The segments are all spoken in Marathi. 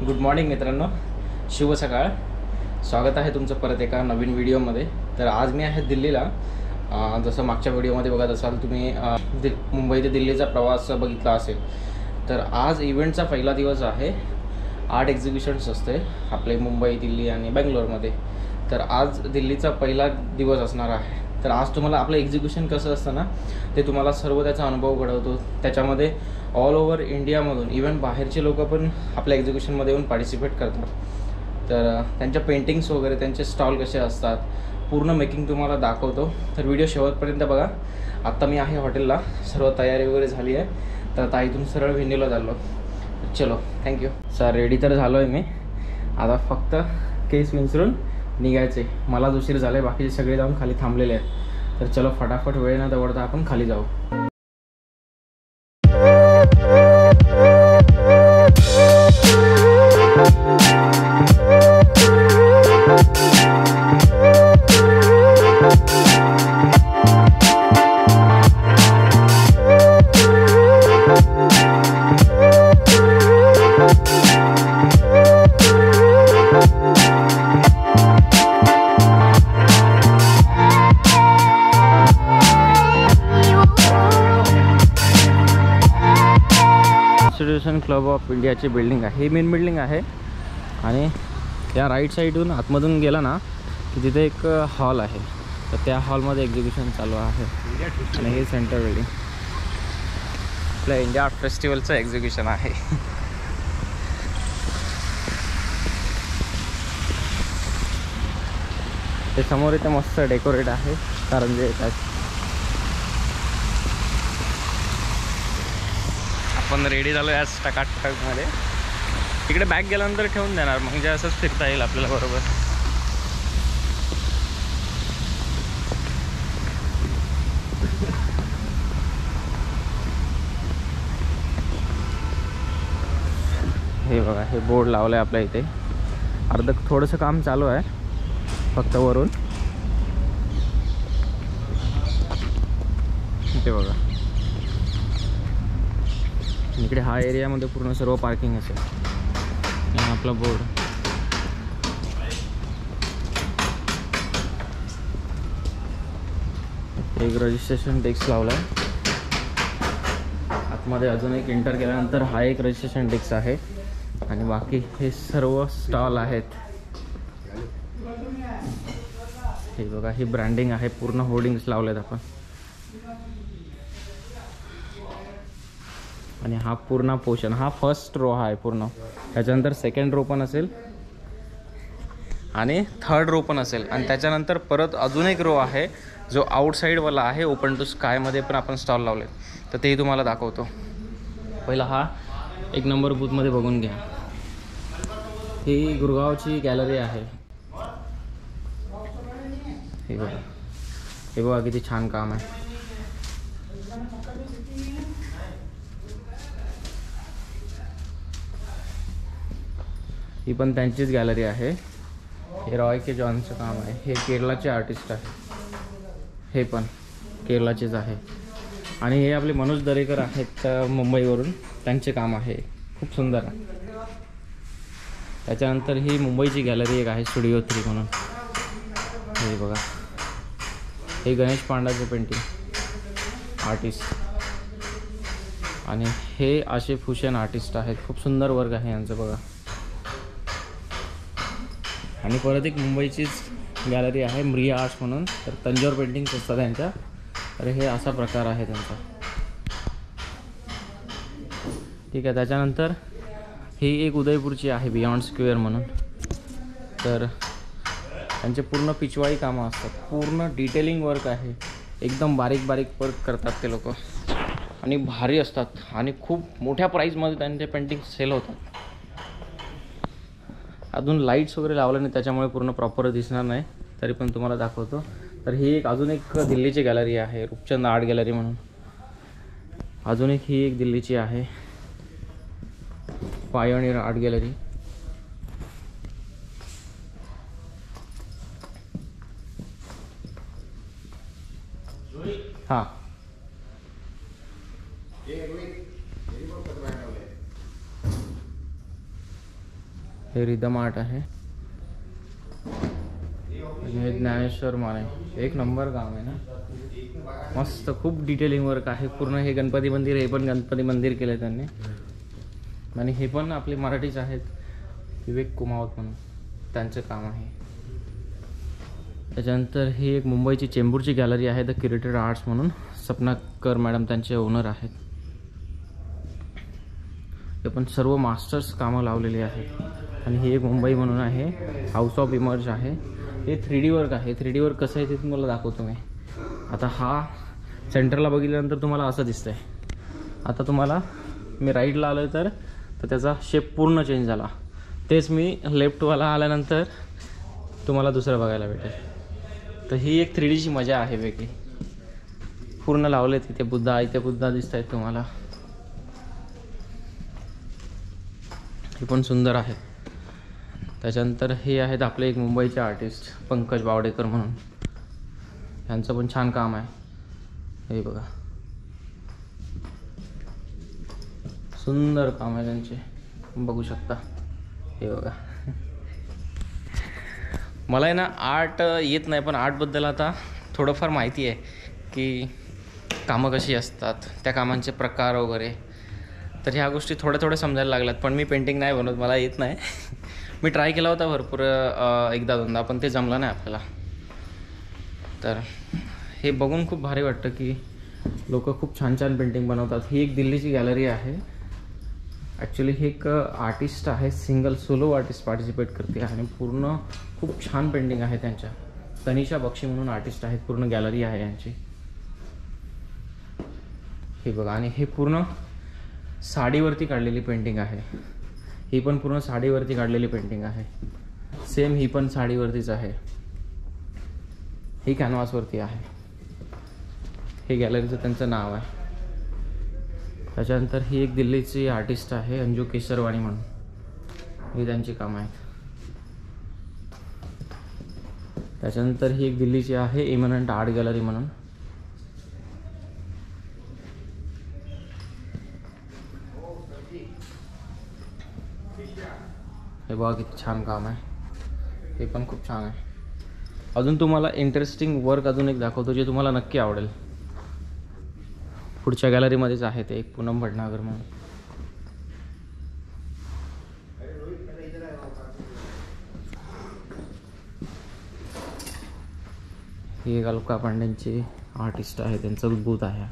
गुड मॉर्निंग मित्रांनो, शुभ सकाळ. स्वागत आहे तुमचं परत एका नवीन व्हिडिओमध्ये. तर आज मी आहे दिल्लीला. जसं मागच्या व्हिडिओमध्ये बघत असाल तुम्ही, मुंबई ते दिल्लीचा प्रवास बघितला असेल. तर आज इव्हेंटचा पहिला दिवस आहे. 8 एक्झिबिशन्स असते आपले मुंबई, दिल्ली आणि बेंगलोरमध्ये. तर आज दिल्लीचा पहिला दिवस असणार आहे. तर आज तुम्हाला आपलं एक्झिबिशन कसं असतं ना, ते तुम्हाला सर्व त्याचा अनुभव घडवतो. त्याच्यामध्ये ऑल ओव्हर इंडियामधून इव्हन बाहेरचे लोक पण आपल्या एक्झिबिशनमध्ये येऊन पार्टिसिपेट करतात. तर त्यांच्या पेंटिंग्स वगैरे, त्यांचे स्टॉल कसे असतात, पूर्ण मेकिंग तुम्हाला दाखवतो. तर व्हिडिओ शेवटपर्यंत बघा. आत्ता मी आहे हॉटेलला, सर्व तयारी वगैरे झाली आहे. तर आता इथून सरळ व्हेन्यूला चाललो. चलो, थँक्यू. सर रेडी तर झालो आहे मी. आता फक्त केस विंचरून निघायचे. मला उशीर झाला आहे, बाकीचे सगळे जाऊन खाली थांबलेले आहेत. तर चलो, फटाफट वेळ न दवडता आपण खाली जाऊ. कॉन्स्टिट्यूशन क्लब ऑफ इंडियाची बिल्डिंग आहे. ही मेन बिल्डिंग आहे. आणि या राईट साईडून आतमधून गेला ना की तिथे एक हॉल आहे. तर त्या हॉलमध्ये एक्झिबिशन चालू आहे. आणि हे सेंटर बिल्डिंग आपल्या इंडिया आर्ट फेस्टिवलचं एक्झिबिशन आहे. ते समोर इथे मस्त डेकोरेट आहे, कारंजे येतात. आपण रेडी झालो आज टकाटकमध्ये. तिकडे बॅग गेल्यानंतर ठेवून देणार, म्हणजे असंच फिरता येईल आपल्याला बरोबर. हे बघा, हे बोर्ड लावलं आहे आपल्या इथे. अर्ध थोडंसं काम चालू आहे फक्त वरून. ते बघा, इकडे हा एरियामध्ये पूर्ण सर्व पार्किंग असेल. आणि आपला बोर्ड. एक रजिस्ट्रेशन डेस्क लावला आहे आतमध्ये. अजून एक एंटर केल्यानंतर हा एक रजिस्ट्रेशन डेस्क आहे. आणि बाकी हे सर्व स्टॉल आहेत. हे बघा, ही ब्रँडिंग आहे. पूर्ण होर्डिंग्स लावलेत आपण. आणि हा पूर्ण पोर्शन, हा फर्स्ट रो आहे पूर्ण. त्याच्यानंतर सेकंड रो पण असेल आणि थर्ड रो पण असेल. आणि त्याच्यानंतर परत अजून एक रो आहे जो आउटसाईडवाला आहे. ओपन टू स्कायमध्ये पण आपण स्टॉल लावले. तर तेही तुम्हाला दाखवतो. पहिला हा 1 नंबर बूथमध्ये बघून घ्या. ही गुरगावची गॅलरी आहे. हे बघा, हे बघा किती छान काम आहे. ही पण त्यांचीच गॅलरी आहे. हे रॉय के जॉनचं काम आहे. हे केरळाचे आर्टिस्ट आहे. हे पण केरळाचेच आहे. आणि हे आपले मनोज दरेकर आहेत मुंबईवरून, त्यांचे काम आहे. खूप सुंदर आहे. त्याच्यानंतर ही मुंबईची गॅलरी एक आहे, स्टुडिओ 3 म्हणून. हे बघा, हे गणेश पांडाचे पेंटिंग आर्टिस्ट. आणि हे आशिफ हुसेन आर्टिस्ट आहेत. खूप सुंदर वर्क आहे यांचं बघा. आणि परत एक मुंबईचीच गॅलरी आहे, म्रिया आर्ट्स म्हणून. तर तंजोर पेंटिंग्स असतात त्यांच्या. तर हे असा प्रकार आहे त्यांचा. ठीक आहे. त्याच्यानंतर ही एक उदयपूरची आहे, बियॉन्ड स्क्वेअर म्हणून. तर त्यांचे पूर्ण पिचवाई कामं असतात. पूर्ण डिटेलिंग वर्क आहे. एकदम बारीक बारीक वर्क करतात ते लोक. आणि भारी असतात. आणि खूप मोठ्या प्राईजमध्ये त्यांचे पेंटिंग सेल होतात. अजून लाईट्स वगैरे लावले नाही, त्याच्यामुळे पूर्ण प्रॉपर दिसणार नाही. तरी पण तुम्हाला दाखवतो. तर ही एक अजून एक दिल्लीची गॅलरी आहे, रूपचंद आर्ट गॅलरी म्हणून. अजून एक ही एक दिल्लीची आहे, पायोनियर आर्ट गॅलरी. हां, हे रिदम आर्ट आहे, हे ज्ञानेश्वर माने. एक नंबर काम आहे ना, मस्त. खूप डिटेलिंग वर्क आहे पूर्ण. हे गणपती मंदिर, हे पण गणपती मंदिर केलं त्यांनी. आणि हे पण आपले मराठीच आहेत, विवेक कुमावत म्हणून, त्यांचं काम आहे. त्याच्यानंतर ही एक मुंबईची चेंबूरची गॅलरी आहे, द क्युरेटेड आर्ट्स म्हणून. सपनाकर मॅडम त्यांचे ओनर आहेत. हे पण सर्व मास्टर्स कामं लावलेली आहेत. आणि ही एक मुंबई म्हणून आहे, हाऊस ऑफ इमर्ज आहे. हे 3D वर्क आहे. 3D वर्क कसं आहे ते तुम्हाला दाखवतो मी. आता हा सेंटरला बघितल्यानंतर तुम्हाला असं दिसतंय. आता तुम्हाला मी राईटला आलो तर त्याचा शेप पूर्ण चेंज झाला. तेच मी लेफ्टवाला आल्यानंतर तुम्हाला दुसरं बघायला भेटेल. तर ही एक 3Dची मजा आहे वेगळी. पूर्ण लावले तिथे बुद्धा, इथे बुद्धा दिसत आहेत तुम्हाला. हे पण सुंदर आहे. त्याच्यानंतर हे आहेत आपले एक मुंबईचे आर्टिस्ट पंकज बावडेकर म्हणून. यांचं पण छान काम आहे. हे बघा, सुंदर काम आहे त्यांचे, बघू शकता. हे बघा, मला आहे ना आर्ट येत नाही, पण आर्टबद्दल आता थोडंफार माहिती आहे की कामं कशी असतात, त्या कामांचे प्रकार वगैरे. तर ह्या गोष्टी थोड्या समजायला लागल्यात. पण मी पेंटिंग नाही बनवत, मला येत नाही. मी ट्राय केला होता भरपूर, एकदा दोनदा, पण ते जमलं नाही आपल्याला. तर हे बघून खूप भारी वाटतं की लोक खूप छान छान पेंटिंग बनवतात. ही एक दिल्लीची गॅलरी आहे. ॲक्च्युली हे एक आर्टिस्ट आहे, सिंगल सोलो आर्टिस्ट पार्टिसिपेट करते आणि पूर्ण खूप छान पेंटिंग आहे त्यांच्या. तनिषा बक्षी म्हणून आर्टिस्ट आहेत, पूर्ण गॅलरी आहे यांची. हे बघा, आणि हे पूर्ण साडीवरती काढलेली पेंटिंग आहे. ही पण पूर्ण साडीवरती काढलेली पेंटिंग आहे. सेम ही पण साडीवरतीच आहे. ही कॅनव्हासवरती आहे. हे गॅलरीचं त्यांचं नाव आहे. त्याच्यानंतर ही एक दिल्लीची आर्टिस्ट आहे अंजू केशरवाणी म्हणून. ही त्यांची कामं आहेत. त्याच्यानंतर ही एक दिल्लीची आहे इमनंट आर्ट गॅलरी म्हणून. हे बघा किती छान काम आहे. हे पण खूप छान आहे. अजून तुम्हाला इंटरेस्टिंग वर्क अजून एक दाखवतो जे तुम्हाला नक्की आवडेल. पुढच्या गॅलरीमध्येच आहे ते, एक पूनम भटनागर म्हणून. ही एक अलका पांडेंची आर्टिस्ट आहे, त्यांचं बूथ आहे.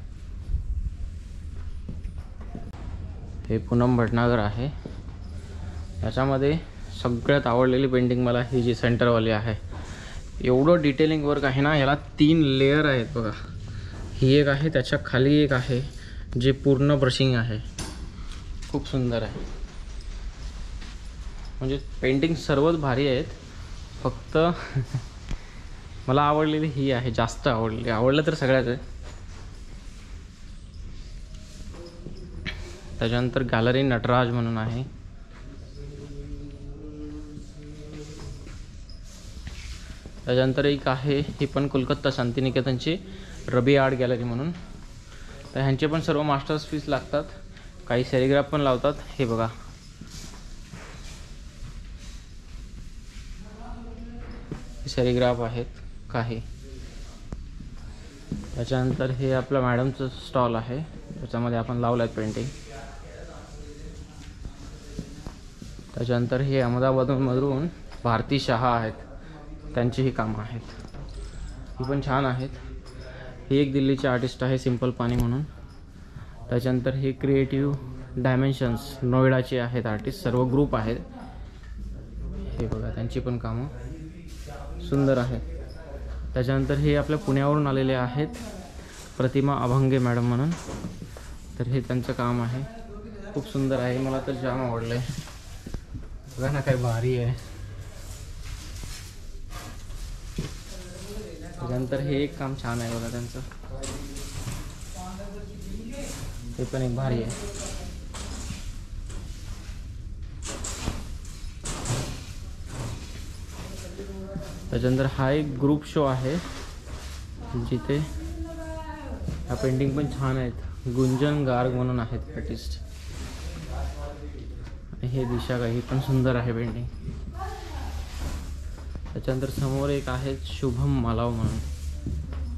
हे पूनम भटनागर आहे. याच्यामध्ये सगळ्यात आवडलेली पेंटिंग मला ही जी सेंटरवाली आहे. एवढं डिटेलिंग वर्क आहे ना, याला 3 लेयर आहेत बघा. ही एक आहे, त्याच्या खाली एक आहे जे पूर्ण ब्रशिंग आहे. खूप सुंदर आहे. म्हणजे पेंटिंग सर्वच भारी आहेत. फक्त मला आवडलेली ही आहे, जास्त आवडलेली. आवडलं तर सगळ्याच आहे. त्याच्यानंतर गॅलरी नटराज म्हणून आहे. त्याच्यानंतर एक आहे, ही पण कोलकाता शांतिनिकेतनची रबी आर्ट गॅलरी म्हणून. तर ह्यांचे पण सर्व मास्टर्स पीस लागतात. काही सेरिग्राफ पण लावतात. हे बघा, सेरिग्राफ आहेत काही. त्याच्यानंतर हे आपल्या मॅडमचं स्टॉल आहे, त्याच्यामध्ये आपण लावलं आहे पेंटिंग. त्याच्यानंतर हे अहमदाबादमधून भारती शहा आहेत, त्यांची ही कामं आहेत. ही पण छान आहेत. ही एक दिल्लीची आर्टिस्ट आहे सिंपल पानी म्हणून. त्याच्यानंतर हे क्रिएटिव्ह डायमेन्शन्स नोएडाचे आहेत आर्टिस्ट, सर्व ग्रुप आहेत. हे बघा, त्यांची पण कामं सुंदर आहेत. त्याच्यानंतर हे आपल्या पुण्यावरून आलेले आहेत प्रतिमा अभंगे मॅडम म्हणून. तर हे त्यांचं काम आहे, खूप सुंदर आहे. मला तर जाम आवडलं आहे. बघा ना, काय भारी आहे. त्याच्यानंतर हे एक काम छान आहे बघा त्यांचं, ते पण एक भारी आहे. त्याच्यानंतर हा एक ग्रुप शो आहे जिथे ह्या पेंटिंग पण छान आहेत. गुंजन गार्ग म्हणून आहेत आर्टिस्ट. हे दिशा का ही पण सुंदर आहे पेंटिंग. त्याच्यानंतर समोर एक आहे शुभम मालाव म्हणून,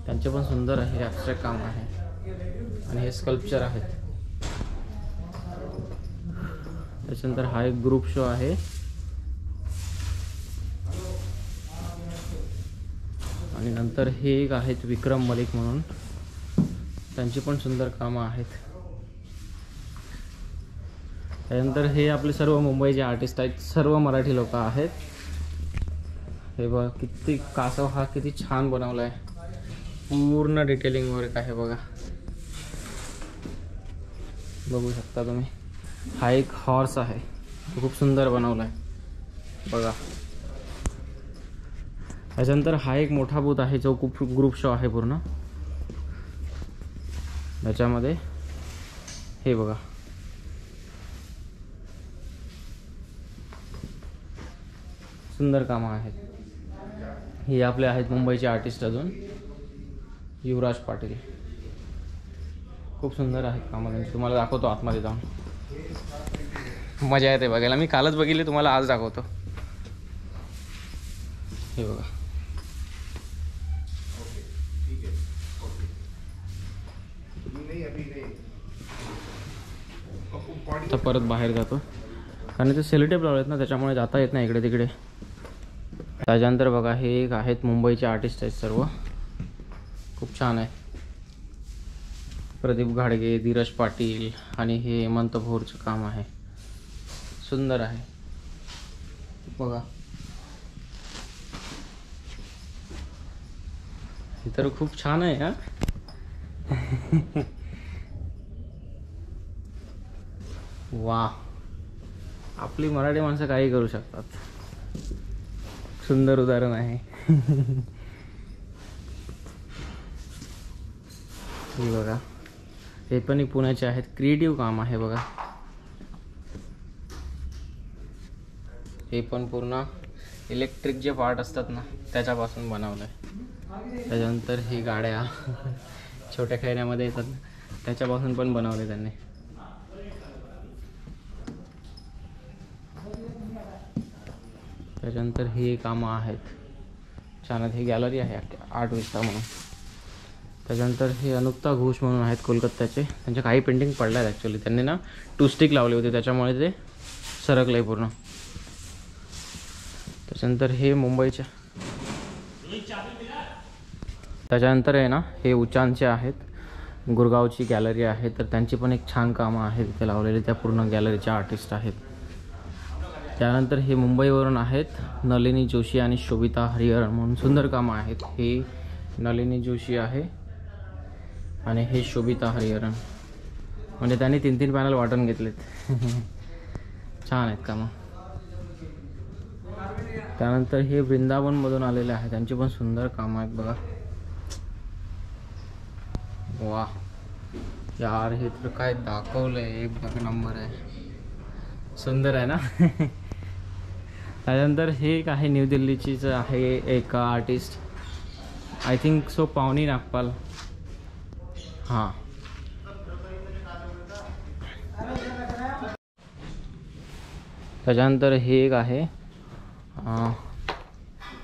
त्यांचे पण सुंदर आहे ॲब्स्ट्रॅक्ट काम आहे आणि हे स्कल्पचर आहेत. त्याच्यानंतर हा एक ग्रुप शो आहे. आणि नंतर हे एक आहेत विक्रम मलिक म्हणून, त्यांची पण सुंदर कामं आहेत. त्यानंतर हे आपले सर्व मुंबईचे आर्टिस्ट आहेत, सर्व मराठी लोक आहेत. हे बघा किती कासव हा किती छान बनवला आहे, पूर्ण डिटेलिंग वर्क आहे बघा, बघू शकता तुम्ही. हा एक हॉर्स आहे, खूप सुंदर बनवला आहे बघा. त्याच्यानंतर हा एक मोठा बूथ आहे जो खूप ग्रुप शो आहे पूर्ण. त्याच्यामध्ये हे बघा सुंदर कामं आहेत. हे आपले आहेत मुंबईचे आर्टिस्ट अजून युवराज पाटील, खूप सुंदर आहेत कामं त्यांची. तुम्हाला दाखवतो आतमध्ये जाऊन, मजा येते बघायला. मी कालच बघितले, तुम्हाला आज दाखवतो. हे बघा आता परत बाहेर जातो कारण ते सेलोटेप लावलेत ना, त्याच्यामुळे जाता येत नाही इकडे तिकडे. त्याच्यानंतर बघा हे एक आहेत मुंबईचे आर्टिस्ट आहेत सर्व, खूप छान आहे. प्रदीप घाडगे, धीरज पाटील आणि हे हेमंत भोरचं काम आहे, सुंदर आहे बघा. हे तर खूप छान आहे हा. वा, आपली मराठी माणसं काही करू शकतात, सुंदर उदाहरण आहे. हे बघा हे पण पुण्याचे आहेत, क्रिएटिव्ह काम आहे बघा. हे पण पूर्ण इलेक्ट्रिक जे पार्ट असतात ना त्याच्यापासून बनवलं आहे. त्याच्यानंतर ही गाड्या छोट्या खेळण्यामध्ये येतात त्याच्यापासून पण बनवले त्यांनी. त्याच्यानंतर ही कामं आहेत छान आहेत. ही गॅलरी आहे आर्ट विस्ता म्हणून. त्याच्यानंतर हे अनुक्ता घोष म्हणून आहेत कोलकात्याचे, त्यांच्या काही पेंटिंग पडल्या आहेत ॲक्च्युली. त्यांनी ना टू स्टिक लावले होते त्याच्यामुळे ते सरकले पूर्ण. त्याच्यानंतर हे मुंबईच्या, त्याच्यानंतर आहे ना हे उचानचे आहेत, गुरगावची गॅलरी आहे, तर त्यांची पण एक छान कामं आहेत तिथे लावलेली, त्या पूर्ण गॅलरीच्या आर्टिस्ट आहेत. त्यानंतर हे मुंबईवरून आहेत नलिनी जोशी आणि शोभिता हरिहरन म्हणून, सुंदर कामं आहेत. हे नलिनी जोशी आहे आणि हे शोभिता हरिहरन, म्हणजे त्यांनी 3-3 पॅनल वाटून घेतलेत. छान आहेत कामं. त्यानंतर हे वृंदावनमधून आलेले आहेत, त्यांची पण सुंदर कामं आहेत बघा. वा यार, हे तर काय दाखवलंय, एक नंबर आहे, सुंदर आहे ना. त्यानंतर हे एक आहे न्यू दिल्लीचीच आहे एक आर्टिस्ट, आय थिंक सो पावनी नागपाल. हां, त्याच्यानंतर हे एक आहे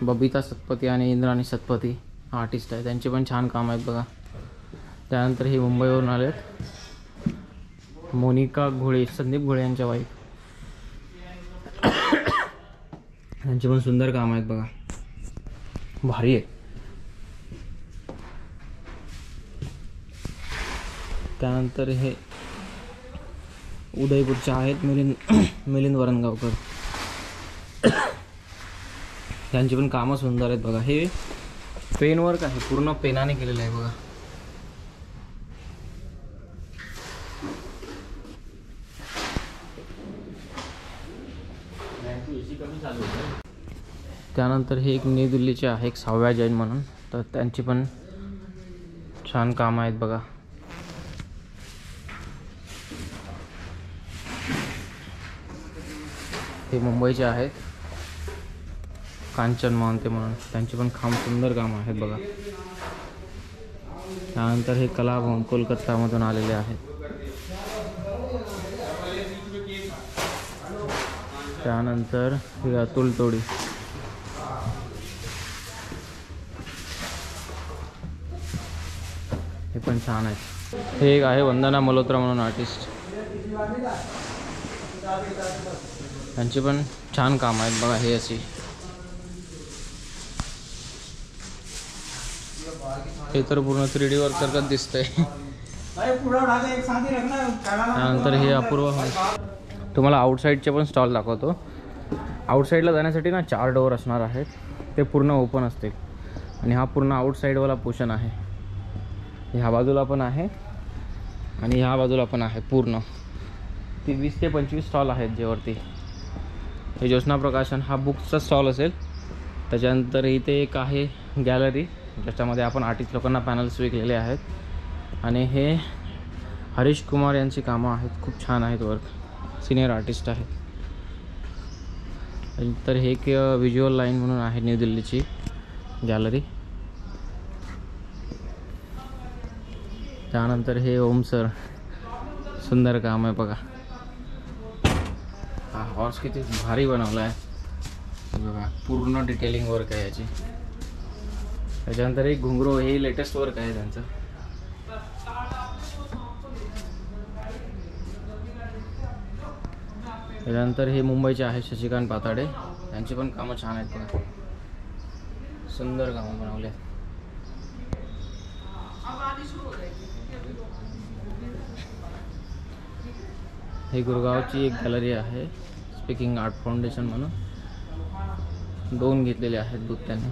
बबिता सतपथी आणि इंद्राणी सतपथी आर्टिस्ट आहे, त्यांचे पण छान काम आहेत बघा. त्यानंतर हे मुंबईवरून आलेत मोनिका घोळे, संदीप घोळे यांच्या वाईफ, त्यांचे पण सुंदर काम आहेत बघा, भारी आहे. त्यानंतर हे उदयपूरचे आहेत मिलिंद वरणगावकर, त्यांची पण कामं सुंदर आहेत बघा. हे पेन वर्क आहे, पूर्ण पेनाने केलेलं आहे बघा. त्यानंतर हे एक न्यू दिल्लीचे आहे एक साव्या जैन म्हणून, तर त्यांची पण छान कामं आहेत बघा. हे मुंबईचे आहेत कांचन मोहंते म्हणून, त्यांची पण सुंदर कामं आहेत बघा. त्यानंतर हे कलाभवन कोलकातामधून आलेले आहेत. त्यानंतर हे अतुल तोडी, हे पण छान आहे. हे एक आहे वंदना मल्होत्रा म्हणून आर्टिस्ट, त्यांची पण छान काम आहेत बघा. हे अशी हे तर पूर्ण 3D वर्क सारखं दिसतंय. त्यानंतर हे अपूर्व. तुम्हाला आउटसाईडचे पण स्टॉल दाखवतो. आउटसाईडला जाण्यासाठी ना 4 डोअर असणार आहेत, ते पूर्ण ओपन असतील. आणि हा पूर्ण आउटसाईडवाला पोर्शन आहे. ह्या बाजूला पण आहे आणि ह्या बाजूला पण आहे. पूर्ण ती 20 ते 25 स्टॉल आहेत जेवरती. हे ज्योत्स्ना प्रकाशन हा बुक्सचा स्टॉल असेल. त्याच्यानंतर इथे एक आहे गॅलरी, ज्याच्यामध्ये आपण आर्टिस्ट लोकांना पॅनल्स विकलेले आहेत. आणि हे हरीश कुमार यांची कामं आहेत, खूप छान आहेत वर्क, सिनियर आर्टिस्ट आहेत. तर हे एक व्हिज्युअल लाईन म्हणून आहे न्यू दिल्लीची गॅलरी. त्यानंतर हे ओम सर, सुंदर काम आहे बघा. हा हॉर्स किती भारी बनवला आहे बघा, पूर्ण डिटेलिंग वर्क आहे याची. त्याच्यानंतर एक घुंगरू, हे लेटेस्ट वर्क आहे त्यांचं. त्याच्यानंतर हे मुंबईचे आहे शशिकांत पाताडे, त्यांची पण कामं छान आहेत बघा, सुंदर कामं बनवले आहेत. हे गुरगावची एक गॅलरी आहे, स्पीकिंग आर्ट फाउंडेशन म्हणून. 2 घेतलेले आहेत बूथ त्यांनी.